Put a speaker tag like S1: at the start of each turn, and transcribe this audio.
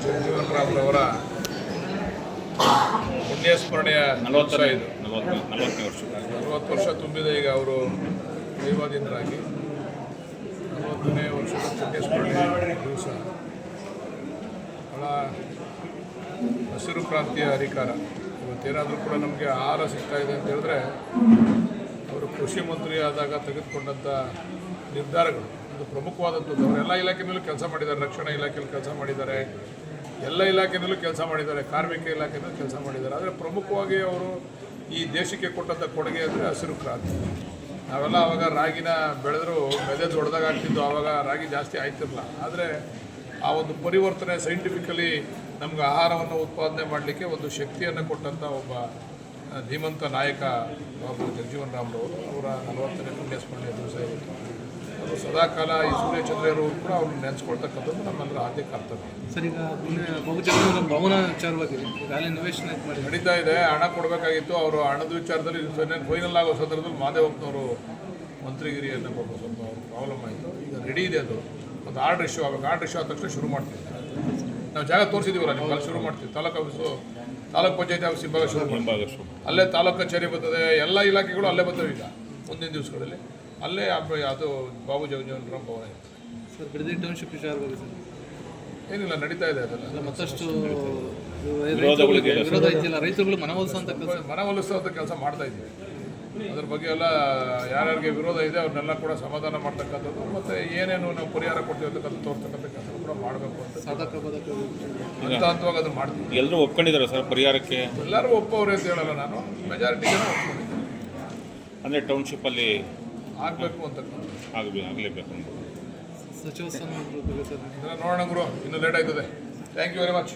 S1: ಜಗಜೀವನ್ ರಾಮ್ರವರ ಪುಣ್ಯಸ್ಮರಣೆಯ
S2: 40ನೇ ವರ್ಷ
S1: 40 ವರ್ಷ ತುಂಬಿದೆ. ಈಗ ಅವರು ದೈವಾಧೀನರಾಗಿ 40ನೇ ವರ್ಷದ ಪುಣ್ಯಸ್ಮರಣೆ ದಿವಸ ಭಾಳ ಹಸಿರು ಕ್ರಾಂತಿಯ ಅಧಿಕಾರ. ಇವತ್ತೇನಾದರೂ ಕೂಡ ನಮಗೆ ಆಹಾರ ಸಿಗ್ತಾ ಇದೆ ಅಂತ ಹೇಳಿದ್ರೆ ಅವರು ಕೃಷಿ ಮಂತ್ರಿ ಆದಾಗ ತೆಗೆದುಕೊಂಡಂಥ ನಿರ್ಧಾರಗಳು ಇದು ಪ್ರಮುಖವಾದದ್ದು. ಅವರೆಲ್ಲ ಇಲಾಖೆಯಲ್ಲೂ ಕೆಲಸ ಮಾಡಿದ್ದಾರೆ, ರಕ್ಷಣಾ ಇಲಾಖೆಯಲ್ಲಿ ಕೆಲಸ ಮಾಡಿದ್ದಾರೆ, ಎಲ್ಲ ಇಲಾಖೆಯಲ್ಲೂ ಕೆಲಸ ಮಾಡಿದ್ದಾರೆ, ಕಾರ್ಮಿಕ ಇಲಾಖೆಯಲ್ಲೂ ಕೆಲಸ ಮಾಡಿದ್ದಾರೆ. ಆದರೆ ಪ್ರಮುಖವಾಗಿ ಅವರು ಈ ದೇಶಕ್ಕೆ ಕೊಟ್ಟಂಥ ಕೊಡುಗೆ ಅಂದರೆ ಹಸಿರು ಕ್ರಾಂತಿ. ನಾವೆಲ್ಲ ಆವಾಗ ರಾಗಿನ ಬೆಳೆದರೂ ಮೆದೆ ದೊಡ್ಡದಾಗ ಆಗ್ತಿದ್ದು, ಆವಾಗ ರಾಗಿ ಜಾಸ್ತಿ ಆಯ್ತಿರಲಿಲ್ಲ. ಆದರೆ ಆ ಒಂದು ಪರಿವರ್ತನೆ ಸೈಂಟಿಫಿಕಲಿ ನಮ್ಗೆ ಆಹಾರವನ್ನು ಉತ್ಪಾದನೆ ಮಾಡಲಿಕ್ಕೆ ಒಂದು ಶಕ್ತಿಯನ್ನು ಕೊಟ್ಟಂಥ ಒಬ್ಬ ಧೀಮಂತ ನಾಯಕ ಬಾಬು ಜಗಜೀವನ್ ರಾಮ್ರವರು. ಅವರ 40ನೇ ಪುಣ್ಯಸ್ಮರಣೆಯ ದಿವಸ ಇವತ್ತು. ಅದು ಸದಾಕಾಲ ಈ ಸೂರ್ಯಚಂದ್ರರು ಕೂಡ ಅವ್ರನ್ನ ನೆನೆಸ್ಕೊಳ್ತಕ್ಕಂಥದ್ದು ನಮ್ಮೆಲ್ಲರ ಆದ್ಯ ಕರ್ತವ್ಯ.
S3: ಸರ್, ಈಗ ಬಾಬು ಜಗಜೀವನ್ ಭವನ ವಿಚಾರವಾಗಿ ಈಗಾಗಲೇ ನಿವೇಶನ
S1: ನಡೀತಾ ಇದೆ. ಹಣ ಕೊಡಬೇಕಾಗಿತ್ತು. ಅವರು ಹಣದ ವಿಚಾರದಲ್ಲಿ ಫೈನಲ್ ಆಗೋ ಸಂದರ್ಭದಲ್ಲಿ ಮಾದೇವಪ್ಪನವರು ಮಂತ್ರಿಗಿರಿಯನ್ನು ಪಾಪ ಸ್ವಲ್ಪ ಪ್ರಾಬ್ಲಮ್ ಆಯಿತು. ಈಗ ರೆಡಿ ಇದೆ, ಅದು ಒಂದು ಆರ್ಡರ್ ಇಶ್ಯೂ ಆಗಬೇಕು. ಆರ್ಡರ್ ಇಶ್ಯೂ ಆದ ತಕ್ಷಣ ಶುರು ಮಾಡ್ತೀವಿ. ನಾವು ಜಾಗ ತೋರಿಸಿದ್ದೀವಲ್ಲ, ನಿಮ್ಗೆ ಅಲ್ಲಿ ಶುರು ಮಾಡ್ತೀವಿ. ತಾಲೂಕು ಆಫೀಸು, ತಾಲೂಕ್ ಪಂಚಾಯತಿ ಆಫೀಸ್ ಹಿಂಭಾಗ ಶುರು ಮಾಡ್ತೀವಿ. ಅಲ್ಲೇ ತಾಲೂಕು ಕಚೇರಿ ಬರ್ತದೆ, ಎಲ್ಲ ಇಲಾಖೆಗಳು ಅಲ್ಲೇ ಬರ್ತವೆ. ಈಗ ಮುಂದಿನ ದಿವಸಗಳಲ್ಲಿ ಅಲ್ಲೇ ಅದು ಬಾಬು ಜಗಜೀವನ್ ರಾಮ್ ಭವನ ಇರ್ತದೆ.
S3: ಸರ್, ಬಿಡದಿ ಟೌನ್ಶಿಪ್ ವಿಚಾರವಾಗಿ ಸರ್
S1: ಏನಿಲ್ಲ, ನಡೀತಾ ಇದೆ. ಅದೆಲ್ಲ
S3: ಮತ್ತಷ್ಟು ವಿರೋಧ ಇದೆಯಲ್ಲ, ರೈತರುಗಳು
S1: ಮನವೊಲಿಸುವಂಥ ಕೆಲಸ ಮಾಡ್ತಾ ಇದ್ದೀವಿ. ಅದ್ರ ಬಗ್ಗೆ ಎಲ್ಲ ಯಾರ್ಯಾರಿಗೆ ವಿರೋಧ ಇದೆ ಅವ್ರನ್ನೆಲ್ಲ ಕೂಡ ಸಮಾಧಾನ ಮಾಡ್ತಕ್ಕಂಥದ್ದು, ಮತ್ತು ಏನೇನು ನಾವು ಪರಿಹಾರ ಕೊಡ್ತೀವಿ ಅಂತಕ್ಕಂಥ ತೋರ್ತಕ್ಕಂಥ ಕೆಲಸ ಕೂಡ ಮಾಡಬೇಕು ಅಂತ ಹಂತವಾಗಿ ಅದನ್ನು ಮಾಡ್ತೀವಿ.
S2: ಎಲ್ಲರೂ ಒಪ್ಕೊಂಡಿದ್ದಾರೆ ಸರ್ ಪರಿಹಾರಕ್ಕೆ?
S1: ಎಲ್ಲರೂ ಒಪ್ಪವ್ರೆ ಅಂತ ಹೇಳಲ್ಲ ನಾನು, ಮೆಜಾರಿಟಿ ಜನ ಒಪ್ಕೊಂಡಿದ್ದೀನಿ.
S2: ಅಂದರೆ ಟೌನ್ಶಿಪ್ಪಲ್ಲಿ
S1: ಆಗಬೇಕು ಅಂತಕ್ಕಂಥ
S2: ಆಗಲೇಬೇಕು ಅಂತ
S3: ಸಚಿವ ಸ್ಥಾನ
S1: ನೋಡೋಣ ಗುರು, ಇನ್ನೂ ಲೇಟ್ ಆಯ್ತದೆ. Thank you very much.